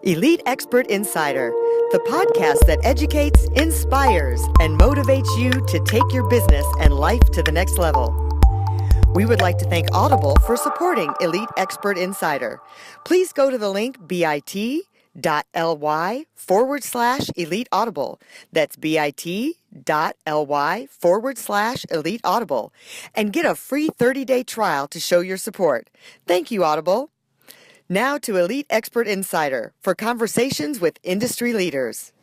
Elite Expert Insider, the podcast that educates, inspires, and motivates you to take your business and life to the next level. We would like to thank Audible for supporting Elite Expert Insider. Please go to the link bit.ly/Elite Audible. That's bit.ly/Elite Audible and get a free 30-day trial to show your support. Thank you, Audible. Now to Elite Expert Insider for conversations with industry leaders.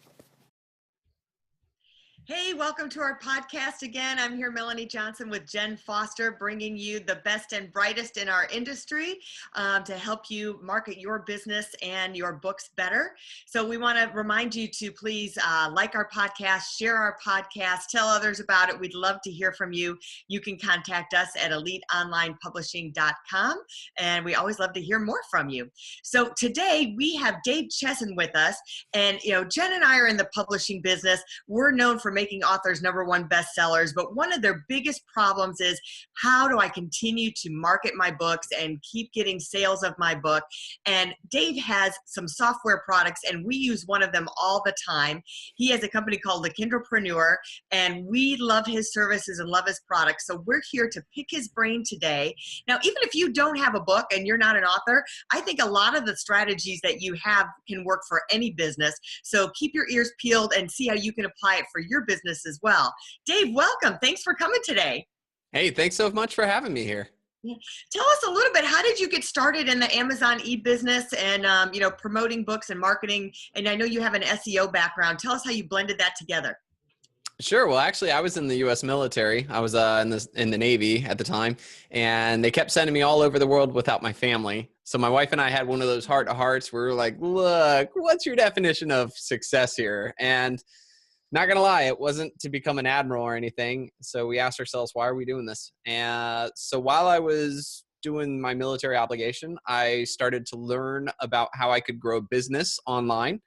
Hey, welcome to our podcast again. I'm here, Melanie Johnson with Jenn Foster, bringing you the best and brightest in our industry to help you market your business and your books better. So we want to remind you to please like our podcast, share our podcast, tell others about it. We'd love to hear from you. You can contact us at eliteonlinepublishing.com, and we always love to hear more from you. So today we have Dave Chesson with us, and Jenn and I are in the publishing business. We're known for making authors #1 bestsellers, but one of their biggest problems is, how do I continue to market my books and keep getting sales of my book? And Dave has some software products, and we use one of them all the time. He has a company called The Kindlepreneur, and we love his services and love his products. So we're here to pick his brain today. Now, even if you don't have a book and you're not an author, I think a lot of the strategies that you have can work for any business. So keep your ears peeled and see how you can apply it for your business as well. Dave, welcome. Thanks for coming today. Hey, thanks so much for having me here. Tell us a little bit, how did you get started in the Amazon e-business and promoting books and marketing? And I know you have an SEO background. Tell us how you blended that together. Sure. Well, actually, I was in the U.S. military. I was in the Navy at the time, and they kept sending me all over the world without my family. So my wife and I had one of those heart-to-hearts where we were like, look, what's your definition of success here? And not going to lie, it wasn't to become an admiral or anything. So we asked ourselves, why are we doing this? And so while I was doing my military obligation, I started to learn about how I could grow a business online.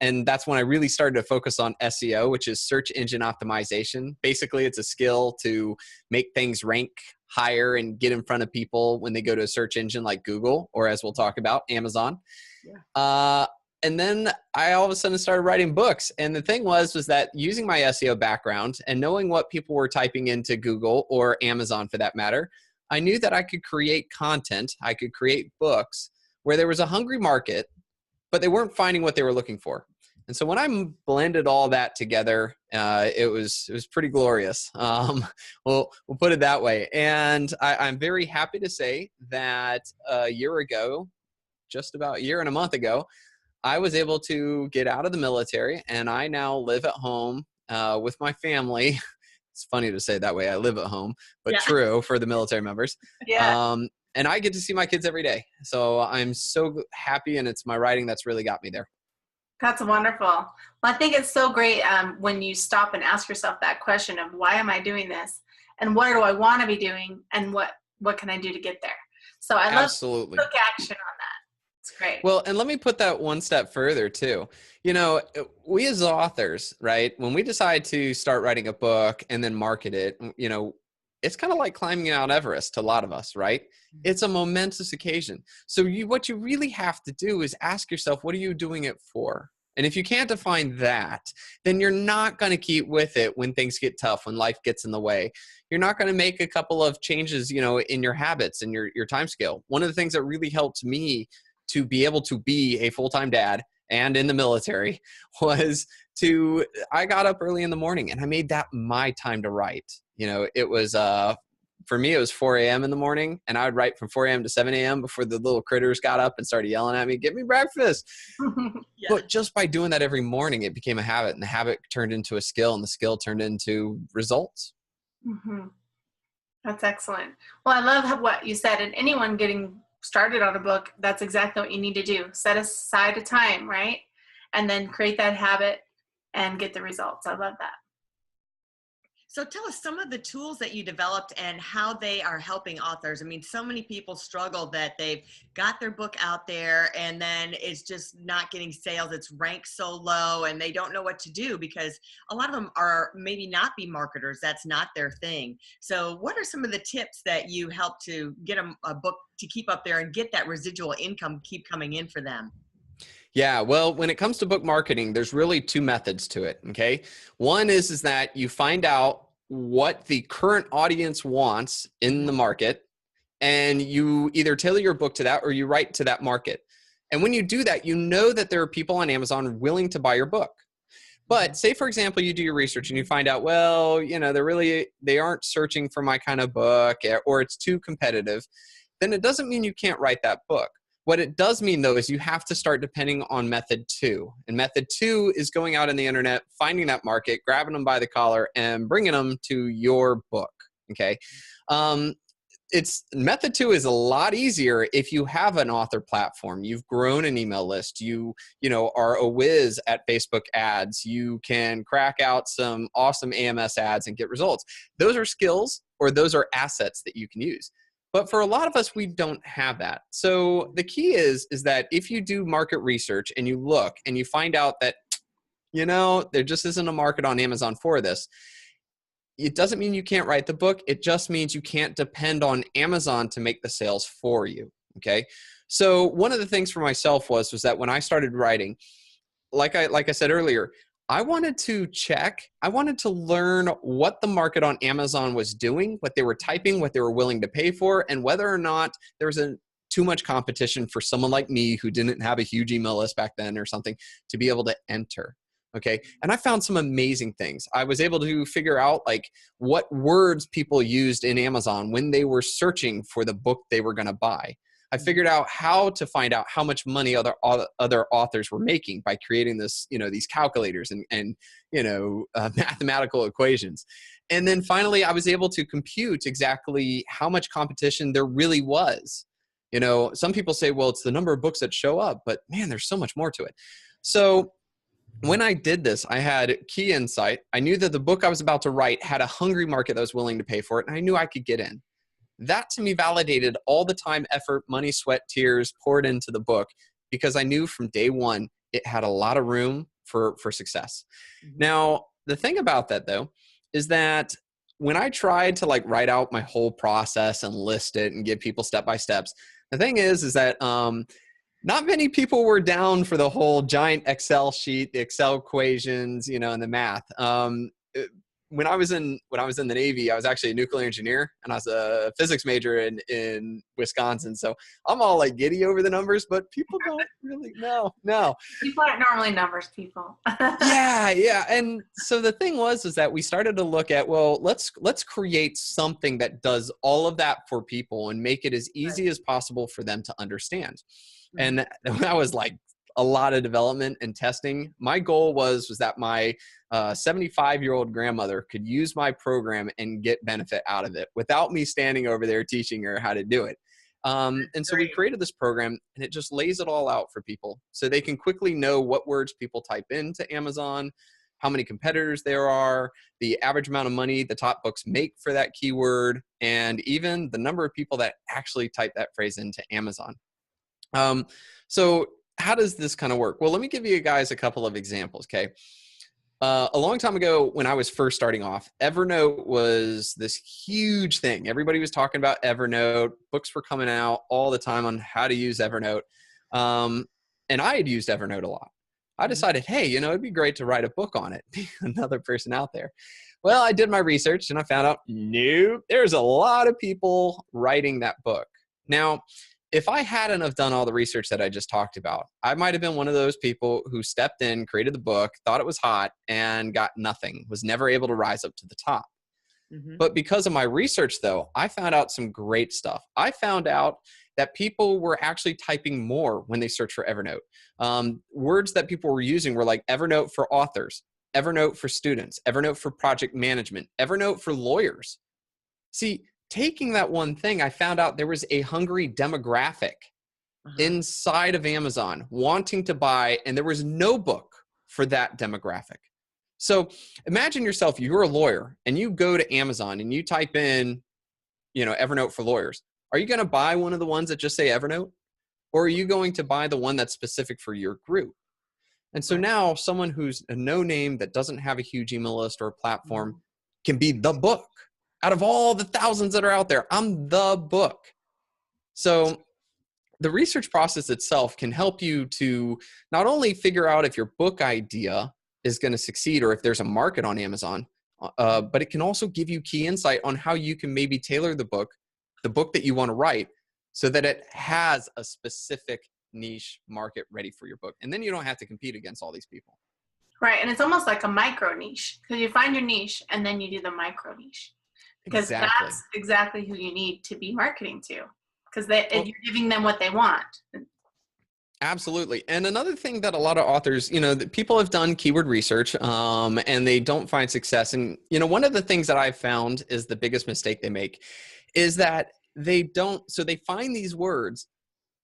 And that's when I really started to focus on SEO, which is search engine optimization. Basically, it's a skill to make things rank higher and get in front of people when they go to a search engine like Google, or as we'll talk about, Amazon. Yeah. And then I all of a sudden started writing books. And the thing was that using my SEO background and knowing what people were typing into Google or Amazon for that matter, I knew that I could create content, I could create books where there was a hungry market, but they weren't finding what they were looking for. And so when I blended all that together, it was pretty glorious. We'll put it that way. And I'm very happy to say that a year ago, just about a year and a month ago, I was able to get out of the military, and I now live at home with my family. It's funny to say it that way. I live at home, but true for the military members. Yeah. And I get to see my kids every day. So I'm so happy, and it's my writing that's really got me there. That's wonderful. Well, I think it's so great when you stop and ask yourself that question of, why am I doing this? And what do I want to be doing? And what can I do to get there? So I love to take action on that. It's great. Well, and let me put that one step further too. We as authors, right, when we decide to start writing a book and then market it, it's kind of like climbing Mount Everest to a lot of us, right? It's a momentous occasion. So what you really have to do is ask yourself, what are you doing it for? And if you can't define that, then you're not going to keep with it when things get tough, when life gets in the way. You're not going to make a couple of changes, in your habits and your time scale. One of the things that really helped me to be able to be a full-time dad and in the military was I got up early in the morning and I made that my time to write. It was, for me, it was 4 a.m. in the morning, and I would write from 4 a.m. to 7 a.m. before the little critters got up and started yelling at me, get me breakfast. Yeah. But just by doing that every morning, it became a habit, and the habit turned into a skill, and the skill turned into results. Mm-hmm. That's excellent. Well, I love what you said, and anyone getting started on a book, that's exactly what you need to do. Set aside a time, right? And then create that habit and get the results. I love that. So tell us some of the tools that you developed and how they are helping authors. I mean, so many people struggle that they've got their book out there and then it's just not getting sales. It's ranked so low and they don't know what to do because a lot of them are maybe not be marketers. That's not their thing. So what are some of the tips that you help to get them a book to keep up there and get that residual income keep coming in for them? Yeah, well, when it comes to book marketing, there's really two methods to it, okay? One is that you find out what the current audience wants in the market, and you either tailor your book to that or you write to that market. And when you do that, you know that there are people on Amazon willing to buy your book. But say, for example, you do your research and you find out, well, they aren't searching for my kind of book, or it's too competitive. Then it doesn't mean you can't write that book. What it does mean, though, is you have to start depending on method two. And method two is going out on the internet, finding that market, grabbing them by the collar, and bringing them to your book. Okay. It's method two is a lot easier if you have an author platform. You've grown an email list. You are a whiz at Facebook ads. You can crack out some awesome AMS ads and get results. Those are skills, or those are assets that you can use. But for a lot of us, we don't have that. So the key is that if you do market research and you look and you find out that, there just isn't a market on Amazon for this, it doesn't mean you can't write the book. It just means you can't depend on Amazon to make the sales for you. Okay. So one of the things for myself was that when I started writing, like I said earlier, I wanted to learn what the market on Amazon was doing, what they were typing, what they were willing to pay for, and whether or not there was too much competition for someone like me who didn't have a huge email list back then or something to be able to enter. Okay. And I found some amazing things. I was able to figure out what words people used in Amazon when they were searching for the book they were going to buy. I figured out how to find out how much money other authors were making by creating these calculators and mathematical equations. And then finally, I was able to compute exactly how much competition there really was. Some people say, well, it's the number of books that show up, but man, there's so much more to it. So when I did this, I had key insight. I knew that the book I was about to write had a hungry market that was willing to pay for it, and I knew I could get in. That to me validated all the time, effort, money, sweat, tears poured into the book, because I knew from day one it had a lot of room for success. Now, the thing about that, though, is that when I tried to write out my whole process and list it and give people step-by-steps, the thing is that not many people were down for the whole giant Excel sheet, the Excel equations, and the math. When I was in the Navy, I was actually a nuclear engineer, and I was a physics major in Wisconsin. So I'm all giddy over the numbers, but people don't really know. No. People aren't normally numbers people. Yeah. And so the thing was that we started to look at, well, let's create something that does all of that for people and make it as easy as possible for them to understand. And that was a lot of development and testing. My goal was that my 75-year-old grandmother could use my program and get benefit out of it without me standing over there teaching her how to do it. And so we created this program, and it just lays it all out for people so they can quickly know what words people type into Amazon, how many competitors there are, the average amount of money the top books make for that keyword, and even the number of people that actually type that phrase into Amazon. So how does this kind of work? Well, let me give you guys a couple of examples, okay? A long time ago, when I was first starting off, Evernote was this huge thing. Everybody was talking about Evernote. Books were coming out all the time on how to use Evernote. And I had used Evernote a lot. I decided, hey, it'd be great to write a book on it. Be another person out there. Well, I did my research, and I found out, nope, there's a lot of people writing that book. Now, if I hadn't have done all the research that I just talked about, I might have been one of those people who stepped in, created the book, thought it was hot, and got nothing, was never able to rise up to the top. But because of my research, though, I found out some great stuff. I found out that people were actually typing more when they searched for Evernote. Words that people were using were like Evernote for authors, Evernote for students, Evernote for project management, Evernote for lawyers. See, taking that one thing, I found out there was a hungry demographic inside of Amazon wanting to buy, and there was no book for that demographic. So imagine yourself, you're a lawyer, and you go to Amazon and you type in, Evernote for lawyers. Are you going to buy one of the ones that just say Evernote? Or are you going to buy the one that's specific for your group? And so now someone who's a no name that doesn't have a huge email list or a platform can be the book. Out of all the thousands that are out there, I'm the book. So the research process itself can help you to not only figure out if your book idea is going to succeed or if there's a market on Amazon, but it can also give you key insight on how you can maybe tailor the book that you want to write, so that it has a specific niche market ready for your book. And then you don't have to compete against all these people. Right. And it's almost like a micro niche, because you find your niche and then you do the micro niche. Because that's exactly who you need to be marketing to, because you're giving them what they want. Absolutely. And another thing that a lot of authors, that people have done keyword research and they don't find success. And, one of the things that I've found is the biggest mistake they make is that they find these words,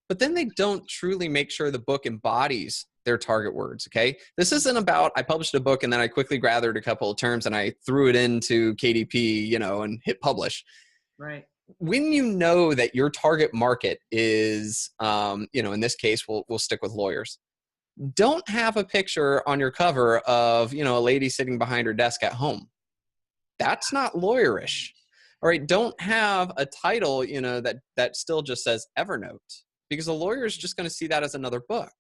but then they don't truly make sure the book embodies their target words. Okay. This isn't about, I published a book and then I quickly gathered a couple of terms and I threw it into KDP, and hit publish. Right. When you know that your target market is, in this case, we'll stick with lawyers. Don't have a picture on your cover of, a lady sitting behind her desk at home. That's not lawyerish. All right. Don't have a title, that still just says Evernote, because a lawyer is just going to see that as another book.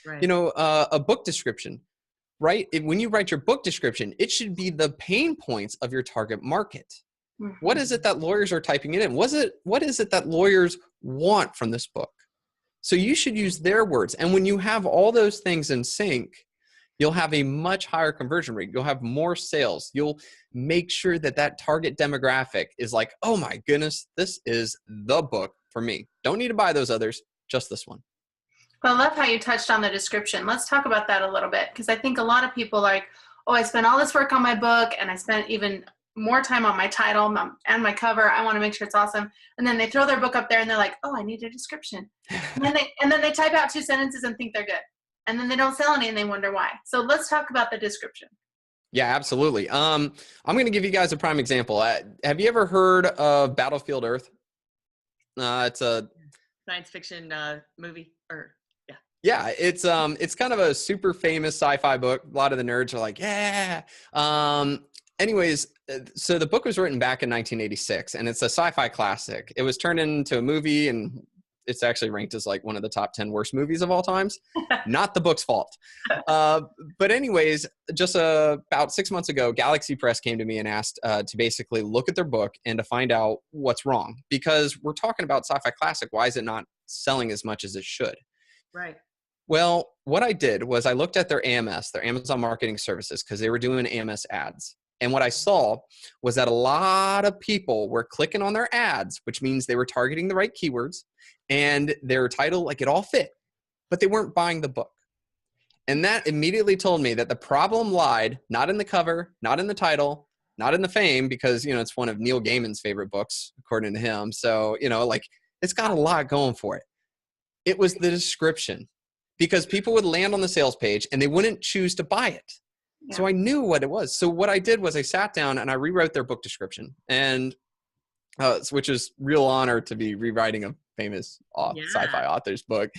Right. A book description, right? When you write your book description, it should be the pain points of your target market. Mm-hmm. What is it that lawyers are typing it in? What is it that lawyers want from this book? So you should use their words. And when you have all those things in sync, you'll have a much higher conversion rate. You'll have more sales. You'll make sure that target demographic is like, oh my goodness, this is the book for me. Don't need to buy those others, just this one. Well, I love how you touched on the description. Let's talk about that a little bit, because I think a lot of people are like, oh, I spent all this work on my book and I spent even more time on my title and my cover. I want to make sure it's awesome. And then they throw their book up there and they're like, oh, I need a description. and then they type out 2 sentences and think they're good. And then they don't sell any and they wonder why. So let's talk about the description. Yeah, absolutely. I'm going to give you guys a prime example. Have you ever heard of Battlefield Earth? It's a science fiction movie, or yeah, it's kind of a super famous sci-fi book. A lot of the nerds are like, yeah. Anyways, so the book was written back in 1986, and it's a sci-fi classic. It was turned into a movie, and it's actually ranked as like one of the top 10 worst movies of all times. Not the book's fault. But anyways, just about 6 months ago, Galaxy Press came to me and asked to basically look at their book and to find out what's wrong. Because we're talking about sci-fi classic. Why is it not selling as much as it should? Right. Well, what I did was I looked at their AMS, their Amazon Marketing Services, because they were doing AMS ads. And what I saw was that a lot of people were clicking on their ads, which means they were targeting the right keywords and their title, like it all fit, but they weren't buying the book. And that immediately told me that the problem lied not in the cover, not in the title, not in the fame, because, it's one of Neil Gaiman's favorite books, according to him. So, it's got a lot going for it. It was the description, because people would land on the sales page and they wouldn't choose to buy it. Yeah. So I knew what it was. So what I did was I sat down and I rewrote their book description, and which is real honor to be rewriting a famous sci-fi author's book.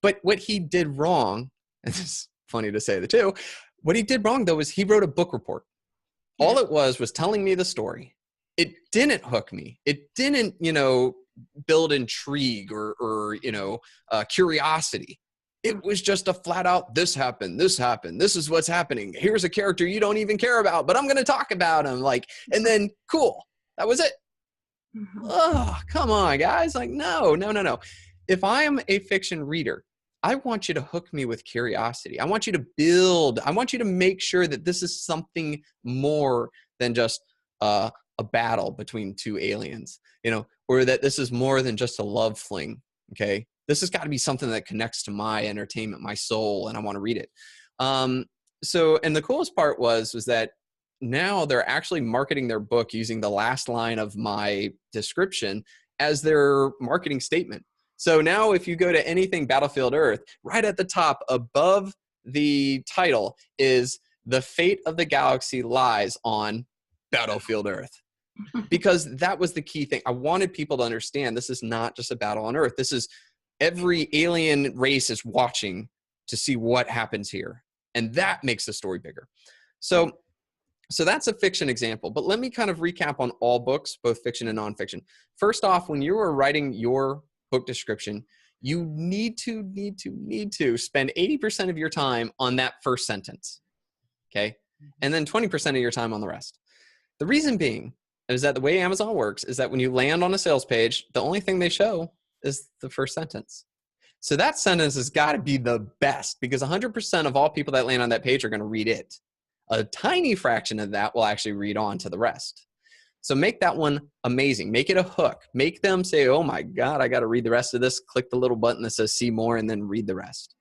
But what he did wrong, and it's funny to say the two, what he did wrong though is he wrote a book report. Yeah. All it was telling me the story. It didn't hook me. It didn't, build intrigue or curiosity. It was just a flat out, this happened, this is what's happening. Here's a character you don't even care about, but I'm going to talk about him. And then cool. That was it. Mm-hmm. Oh, come on, guys. No. If I am a fiction reader, I want you to hook me with curiosity. I want you to build. I want you to make sure that this is something more than just a battle between 2 aliens, or that this is more than just a love fling. Okay. This has got to be something that connects to my entertainment, my soul, and I want to read it. And the coolest part was that now they're actually marketing their book using the last line of my description as their marketing statement. So now if you go to anything Battlefield Earth, right at the top above the title is "The fate of the galaxy lies on Battlefield Earth." Because that was the key thing. I wanted people to understand this is not just a battle on Earth. This is every alien race is watching to see what happens here. And that makes the story bigger. So that's a fiction example. But let me kind of recap on all books, both fiction and nonfiction. First off, when you were writing your book description, you need to spend 80% of your time on that first sentence. Okay. And then 20% of your time on the rest. The reason being is that the way Amazon works is that when you land on a sales page, the only thing they show is the first sentence. So that sentence has got to be the best, because 100% of all people that land on that page are going to read it. A tiny fraction of that will actually read on to the rest. So make that one amazing. Make it a hook. Make them say, oh my God, I got to read the rest of this. Click the little button that says see more and then read the rest.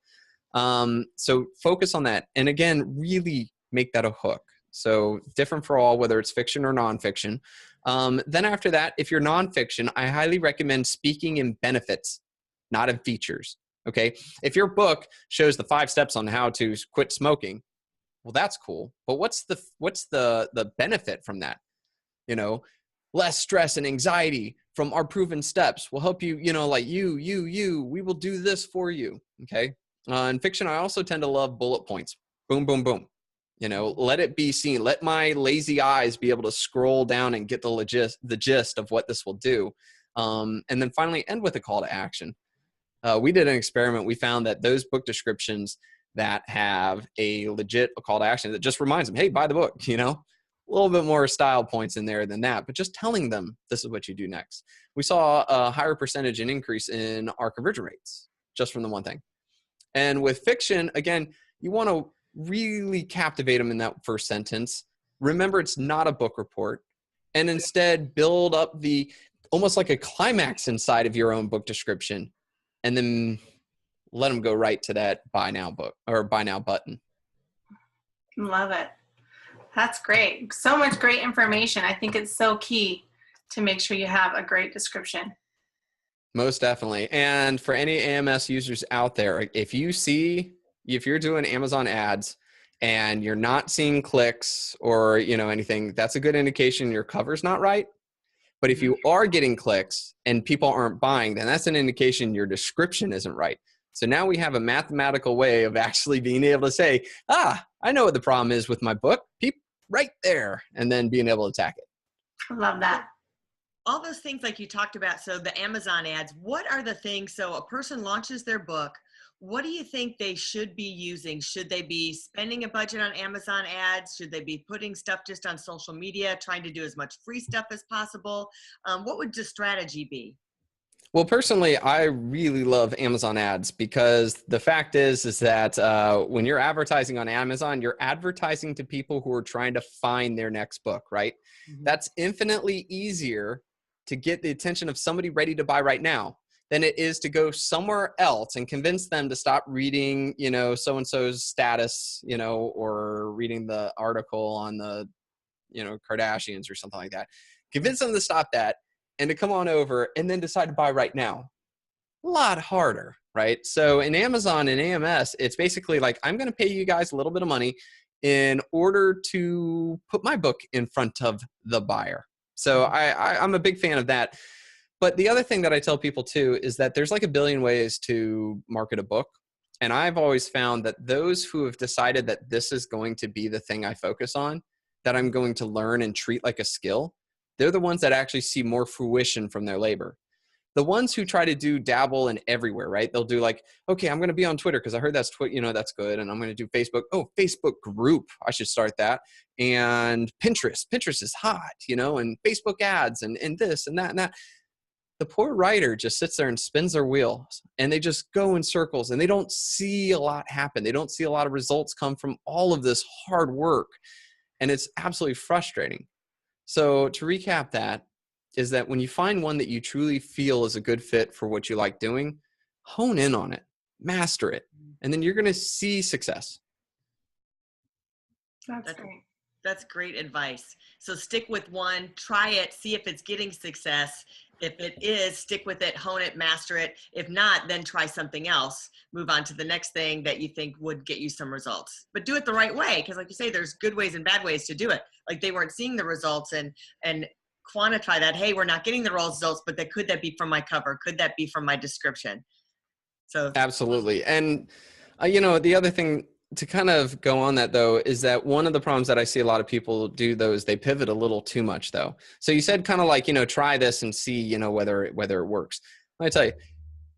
So focus on that. And again, really make that a hook. So different for all, whether it's fiction or nonfiction. Then after that, if you're nonfiction, I highly recommend speaking in benefits, not in features. Okay. If your book shows the 5 steps on how to quit smoking, well, that's cool. But what's the benefit from that? You know, less stress and anxiety from our proven steps will help you, you know, like we will do this for you. Okay. In fiction, I also tend to love bullet points. Boom, boom, boom. You know, let it be seen. Let my lazy eyes be able to scroll down and get the gist of what this will do. And then finally end with a call to action. We did an experiment. We found that those book descriptions that have a legit call to action that just reminds them, hey, buy the book, you know, a little bit more style points in there than that, but just telling them this is what you do next. We saw a higher percentage and increase in our conversion rates just from the one thing. And with fiction, again, you want to really captivate them in that first sentence. Remember, it's not a book report, and instead build up the almost like a climax inside of your own book description, and then let them go right to that buy now book or buy now button. Love it. That's great. So much great information. I think it's so key to make sure you have a great description. Most definitely. And for any AMS users out there, if you're doing Amazon ads and you're not seeing clicks or, you know, anything, that's a good indication your cover's not right. But if you are getting clicks and people aren't buying, then that's an indication your description isn't right. So now we have a mathematical way of actually being able to say, I know what the problem is with my book. Right there, and then being able to attack it. I love that. All those things like you talked about, so the Amazon ads, what are the things, so a person launches their book, what do you think they should be using? Should they be spending a budget on Amazon ads? Should they be putting stuff just on social media, trying to do as much free stuff as possible? What would the strategy be? Well, personally, I really love Amazon ads because the fact is that when you're advertising on Amazon, you're advertising to people who are trying to find their next book, right? Mm-hmm. That's infinitely easier to get the attention of somebody ready to buy right now than it is to go somewhere else and convince them to stop reading, you know, so-and-so's status, you know, or reading the article on the, you know, Kardashians or something like that. Convince them to stop that and to come on over and then decide to buy right now. A lot harder, right? So in Amazon and AMS, it's basically like, I'm going to pay you guys a little bit of money in order to put my book in front of the buyer. So I'm a big fan of that. But the other thing that I tell people too is that there's like a billion ways to market a book. And I've always found that those who have decided that this is going to be the thing I focus on, that I'm going to learn and treat like a skill, they're the ones that actually see more fruition from their labor. The ones who try to do dabble in everywhere, right? They'll do like, okay, I'm going to be on Twitter because I heard that's that's good. And I'm going to do Facebook. Oh, Facebook group. I should start that. And Pinterest. Pinterest is hot, and Facebook ads and this and that and that. The poor writer just sits there and spins their wheels and they just go in circles and they don't see a lot happen. They don't see a lot of results come from all of this hard work. And it's absolutely frustrating. So to recap that is that when you find one that you truly feel is a good fit for what you like doing, hone in on it, master it, and then you're going to see success. That's great. That's great advice. So stick with one, try it, see if it's getting success. If it is, stick with it, hone it, master it. If not, then try something else. Move on to the next thing that you think would get you some results. But do it the right way, because like you say, there's good ways and bad ways to do it. Like they weren't seeing the results and quantify that. Hey, we're not getting the results, but could that be from my cover? Could that be from my description? So absolutely. And the other thing to kind of go on that though, is that one of the problems that I see a lot of people do though, is they pivot a little too much though. So you said kind of like, try this and see, whether it works. Let me tell you,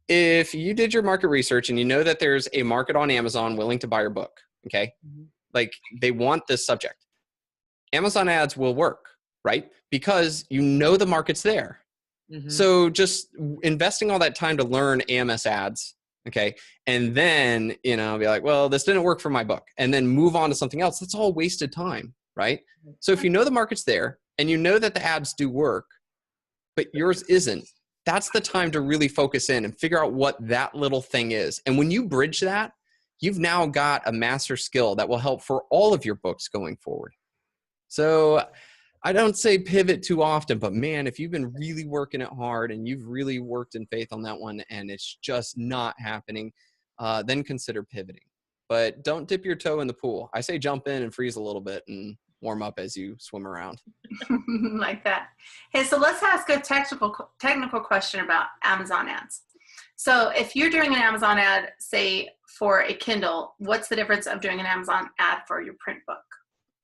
if you did your market research and you know that there's a market on Amazon willing to buy your book, okay? Like they want this subject. Amazon ads will work, right? Because you know the market's there. So just investing all that time to learn AMS ads, okay? And then, you know, be like, well, this didn't work for my book. And then move on to something else. That's all wasted time, right? So if you know the market's there and you know that the ads do work, but yours isn't, that's the time to really focus in and figure out what that little thing is. And when you bridge that, you've now got a master skill that will help for all of your books going forward. So I don't say pivot too often, but man, if you've been really working it hard and you've really worked in faith on that one and it's just not happening, then consider pivoting. But don't dip your toe in the pool. I say jump in and freeze a little bit and warm up as you swim around. Like that. Hey, so let's ask a technical question about Amazon ads. So if you're doing an Amazon ad, say for a Kindle, what's the difference of doing an Amazon ad for your print book,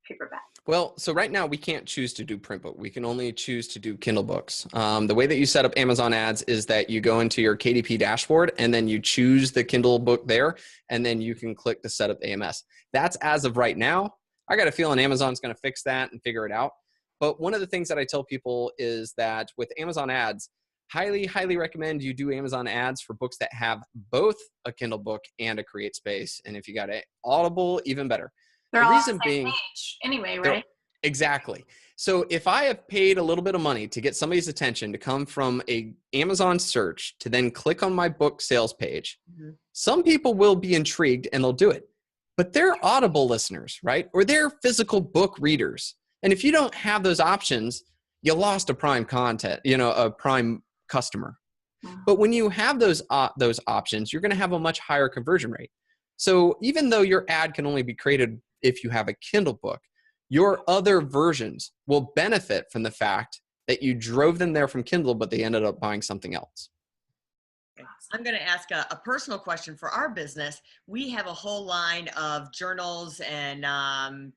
paperback? Well, so right now we can't choose to do print book. We can only choose to do Kindle books. The way that you set up Amazon ads is that you go into your KDP dashboard and then you choose the Kindle book there, and then you can click to set up AMS. That's as of right now. I got a feeling Amazon's going to fix that and figure it out. But one of the things that I tell people is that with Amazon ads, highly, highly recommend you do Amazon ads for books that have both a Kindle book and a Create Space. And if you got it Audible, even better. They're all on the same page anyway, right? Exactly. So if I have paid a little bit of money to get somebody's attention to come from a Amazon search to then click on my book sales page, some people will be intrigued and they'll do it. But they're Audible listeners, right? Or they're physical book readers. And if you don't have those options, you lost a prime content, you know, a prime customer. But when you have those options, you're going to have a much higher conversion rate. So even though your ad can only be created if you have a Kindle book, your other versions will benefit from the fact that you drove them there from Kindle, but they ended up buying something else. I'm going to ask a personal question for our business. We have a whole line of journals and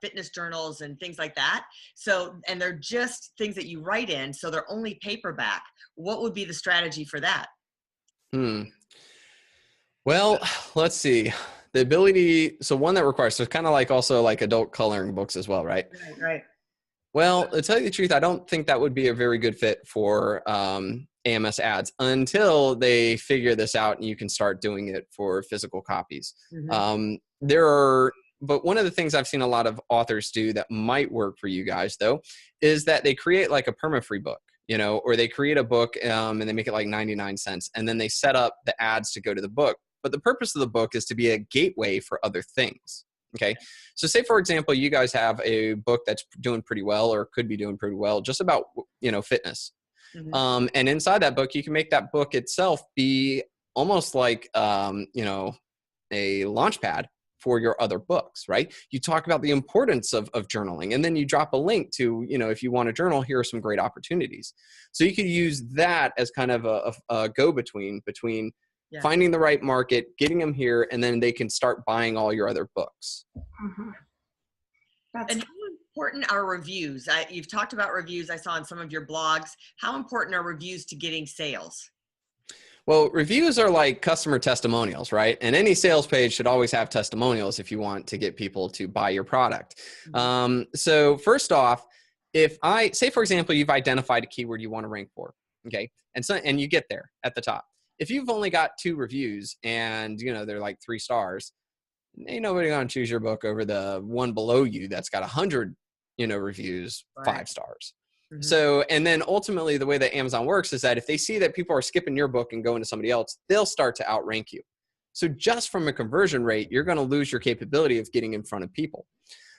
fitness journals and things like that. So, and they're just things that you write in. So they're only paperback. What would be the strategy for that? Well, let's see. The ability, so one that requires, so kind of like also like adult coloring books as well, right? Right. Well, to tell you the truth, I don't think that would be a very good fit for AMS ads until they figure this out and you can start doing it for physical copies. But one of the things I've seen a lot of authors do that might work for you guys though, is that they create like a perma-free book, you know, or they create a book and they make it like 99 cents and then they set up the ads to go to the book. But the purpose of the book is to be a gateway for other things. Okay. So say, for example, you guys have a book that's doing pretty well or could be doing pretty well just about, you know, fitness. And inside that book, you can make that book itself be almost like, you know, a launch pad for your other books, right? You talk about the importance of journaling and then you drop a link to, you know, if you want to journal, here are some great opportunities. So you could use that as kind of a go-between between finding the right market, getting them here, and then they can start buying all your other books. And how important are reviews? You've talked about reviews I saw on some of your blogs. How important are reviews to getting sales? Well, reviews are like customer testimonials, right? And any sales page should always have testimonials if you want to get people to buy your product. So first off, if I say, for example, you've identified a keyword you want to rank for, okay? And you get there at the top. If you've only got 2 reviews and, you know, they're like 3 stars, ain't nobody going to choose your book over the one below you that's got 100, you know, reviews, 5 stars. So, and then ultimately the way that Amazon works is that if they see that people are skipping your book and going to somebody else, they'll start to outrank you. So just from a conversion rate, you're going to lose your capability of getting in front of people.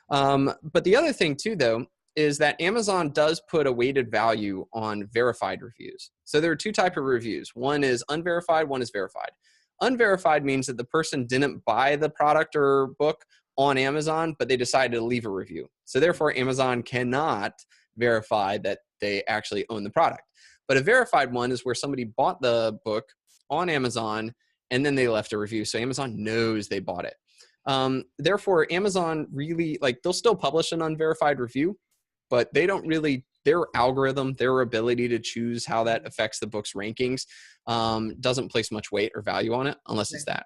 But the other thing too, though, is that Amazon does put a weighted value on verified reviews. So there are 2 types of reviews. One is unverified, one is verified. Unverified means that the person didn't buy the product or book on Amazon, but they decided to leave a review. So therefore, Amazon cannot verify that they actually own the product. But a verified one is where somebody bought the book on Amazon and then they left a review. So Amazon knows they bought it. Therefore, Amazon really, like, they'll still publish an unverified review, but they don't really their algorithm, their ability to choose how that affects the book's rankings, doesn't place much weight or value on it unless it's that.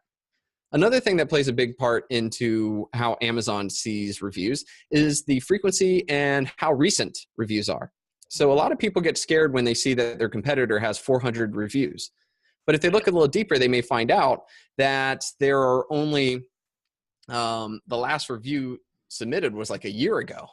Another thing that plays a big part into how Amazon sees reviews is the frequency and how recent reviews are. So a lot of people get scared when they see that their competitor has 400 reviews. But if they look a little deeper, they may find out that there are only, the last review submitted was like a year ago.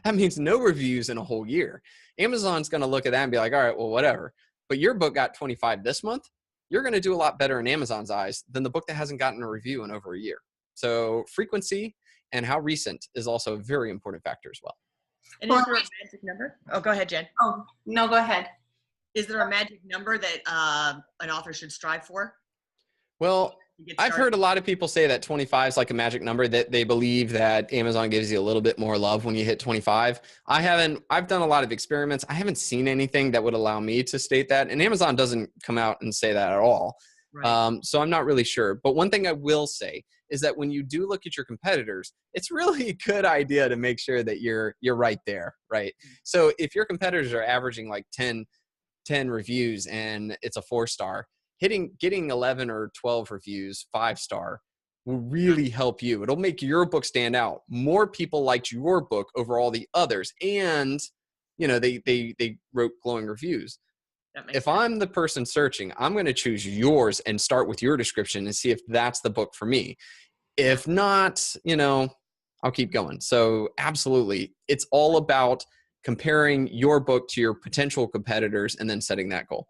That means no reviews in a whole year. Amazon's going to look at that and be like, all right, well, whatever. But your book got 25 this month. You're going to do a lot better in Amazon's eyes than the book that hasn't gotten a review in over a year. So frequency and how recent is also a very important factor as well. And is there a magic number? Oh, go ahead, Jen. Oh, no, go ahead. Is there a magic number that an author should strive for? Well, I've heard a lot of people say that 25 is like a magic number, that they believe that Amazon gives you a little bit more love when you hit 25. I've done a lot of experiments. I haven't seen anything that would allow me to state that. And Amazon doesn't come out and say that at all. Right. So I'm not really sure. But one thing I will say is that when you do look at your competitors, it's really a good idea to make sure that you're right there, right? So if your competitors are averaging like 10 reviews and it's a 4-star, getting 11 or 12 reviews, 5-star, will really help you. It'll make your book stand out. More people liked your book over all the others, and they wrote glowing reviews. If I'm the person searching, I'm going to choose yours and start with your description and see if that's the book for me. If not, I'll keep going. So absolutely, it's all about comparing your book to your potential competitors and then setting that goal.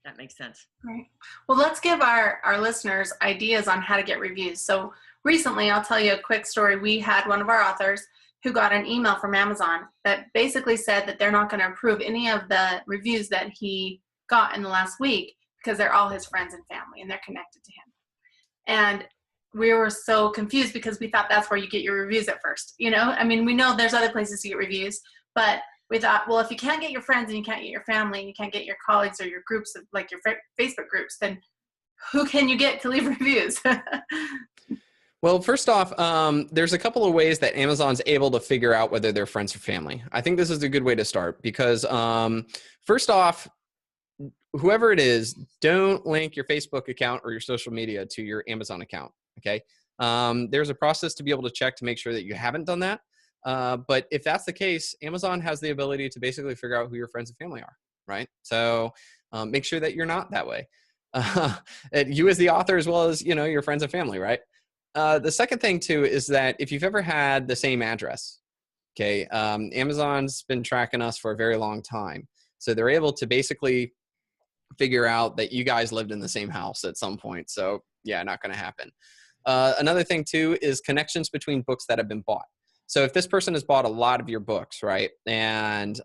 That makes sense. Right. Well, let's give our listeners ideas on how to get reviews. So recently, I'll tell you a quick story. We had one of our authors who got an email from Amazon that basically said that they're not going to approve any of the reviews that he got in the last week because they're all his friends and family and they're connected to him. And we were so confused because we thought that's where you get your reviews at first. We know there's other places to get reviews, but we thought, well, if you can't get your friends and you can't get your family and you can't get your colleagues or your groups, like your Facebook groups, then who can you get to leave reviews? Well, first off, there's a couple of ways that Amazon's able to figure out whether they're friends or family. I think this is a good way to start because first off, whoever it is, don't link your Facebook account or your social media to your Amazon account, okay? There's a process to be able to check to make sure that you haven't done that. But if that's the case, Amazon has the ability to basically figure out who your friends and family are, right? So make sure that you're not that way. You as the author as well as, your friends and family, right? The second thing too is that if you've ever had the same address, okay, Amazon's been tracking us for a very long time. So they're able to basically figure out that you guys lived in the same house at some point. So yeah, not going to happen. Another thing too is connections between books that have been bought. So if this person has bought a lot of your books, right, and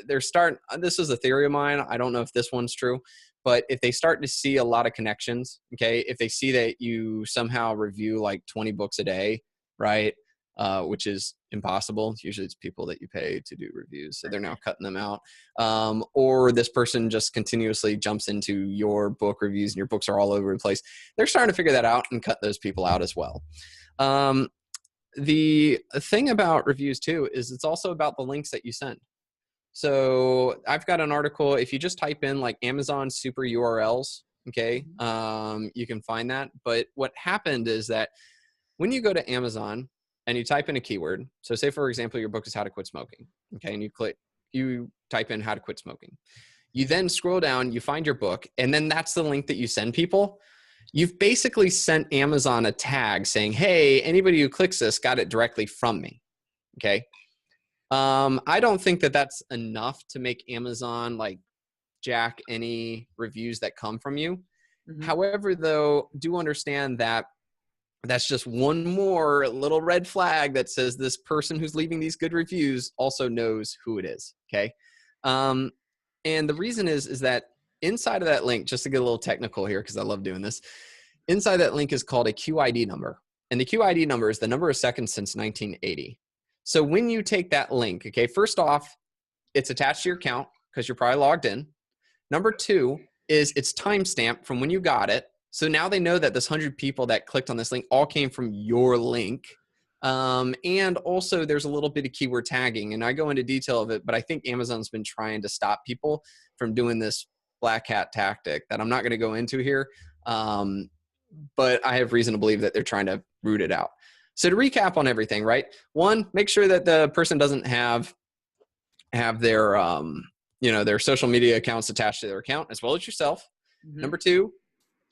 this is a theory of mine, I don't know if this one's true, but if they start to see a lot of connections, okay, if they see that you somehow review like 20 books a day, right, which is impossible. Usually it's people that you pay to do reviews, so they're now cutting them out. Or this person just continuously jumps into your book reviews and your books are all over the place. They're starting to figure that out and cut those people out as well. The thing about reviews too is it's also about the links that you send. So I've got an article, if you just type in like Amazon super URLs, okay, you can find that. But what happened is that when you go to Amazon and you type in a keyword, so say for example, your book is how to quit smoking, okay, and you type in how to quit smoking. You then scroll down, you find your book, and then that's the link that you send people. You've basically sent Amazon a tag saying, hey, anybody who clicks this got it directly from me, okay? I don't think that that's enough to make Amazon like jack any reviews that come from you. Mm-hmm. However, though, do understand that that's just one more little red flag that says this person who's leaving these good reviews also knows who it is, okay? And the reason is that inside of that link, just to get a little technical here, because I love doing this, inside that link is called a QID number. And the QID number is the number of seconds since 1980. So when you take that link, okay, first off, it's attached to your account because you're probably logged in. Number two is it's timestamped from when you got it. So now they know that this 100 people that clicked on this link all came from your link. And also there's a little bit of keyword tagging, and I go into detail of it, but I think Amazon's been trying to stop people from doing this black hat tactic that I'm not going to go into here. But I have reason to believe that they're trying to root it out. So to recap on everything, right? One, make sure that the person doesn't have their, their social media accounts attached to their account, as well as yourself. Mm-hmm. Number two,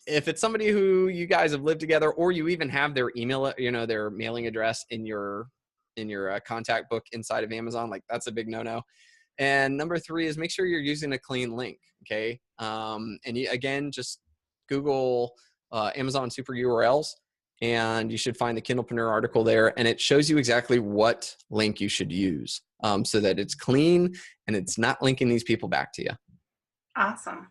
if it's somebody who you guys have lived together, or you even have their email, their mailing address in your contact book inside of Amazon, like that's a big no-no. And number three is make sure you're using a clean link. Okay. Again, just Google Amazon super URLs, and you should find the Kindlepreneur article there, and it shows you exactly what link you should use, so that it's clean and it's not linking these people back to you. Awesome.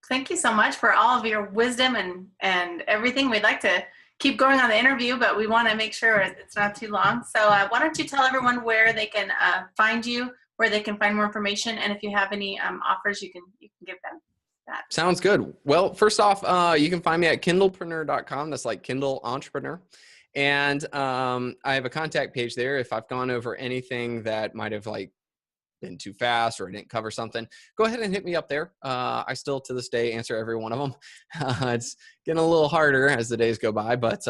Thank you so much for all of your wisdom and everything. We'd like to keep going on the interview, but we want to make sure it's not too long. So why don't you tell everyone where they can find you, where they can find more information, and if you have any offers, you can give them that. Sounds good. Well, first off, you can find me at kindlepreneur.com. That's like Kindle Entrepreneur. And I have a contact page there. If I've gone over anything that might have been too fast or I didn't cover something, go ahead and hit me up there. I still to this day answer every one of them. It's getting a little harder as the days go by, but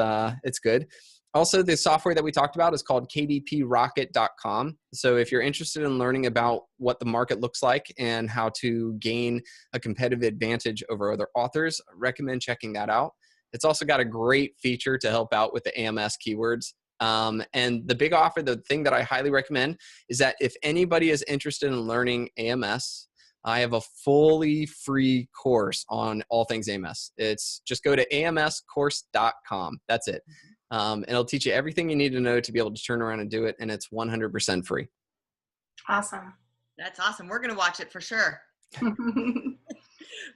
it's good. Also, the software that we talked about is called kdprocket.com. So if you're interested in learning about what the market looks like and how to gain a competitive advantage over other authors, I recommend checking that out. It's also got a great feature to help out with the AMS keywords. And the big offer, the thing that I highly recommend is that if anybody is interested in learning AMS, I have a fully free course on all things AMS. It's just go to amscourse.com. That's it. It'll teach you everything you need to know to be able to turn around and do it. And it's 100% free. Awesome. That's awesome. We're going to watch it for sure.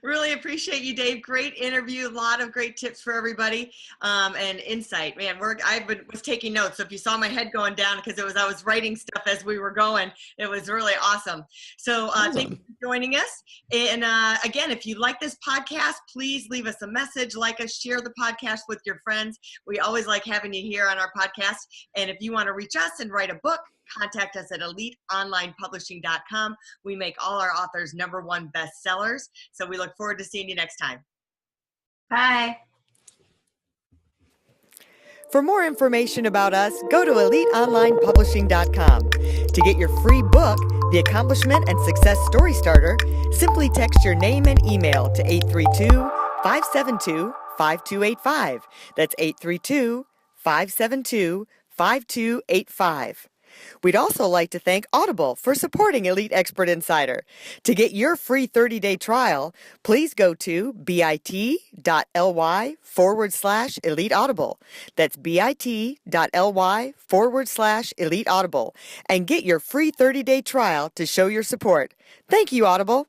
Really appreciate you, Dave. Great interview. A lot of great tips for everybody, and insight. Man, was taking notes. So if you saw my head going down, because I was writing stuff as we were going, it was really awesome. So thank you for joining us. And again, if you like this podcast, please leave us a message, like us, share the podcast with your friends. We always like having you here on our podcast. And if you want to reach us and write a book, contact us at eliteonlinepublishing.com. We make all our authors #1 bestsellers. So we look forward to seeing you next time. Bye. For more information about us, go to eliteonlinepublishing.com. To get your free book, The Accomplishment and Success Story Starter, simply text your name and email to 832-572-5285. That's 832-572-5285. We'd also like to thank Audible for supporting Elite Expert Insider. To get your free 30-day trial, please go to bit.ly/Elite Audible. That's bit.ly/Elite Audible. And get your free 30-day trial to show your support. Thank you, Audible.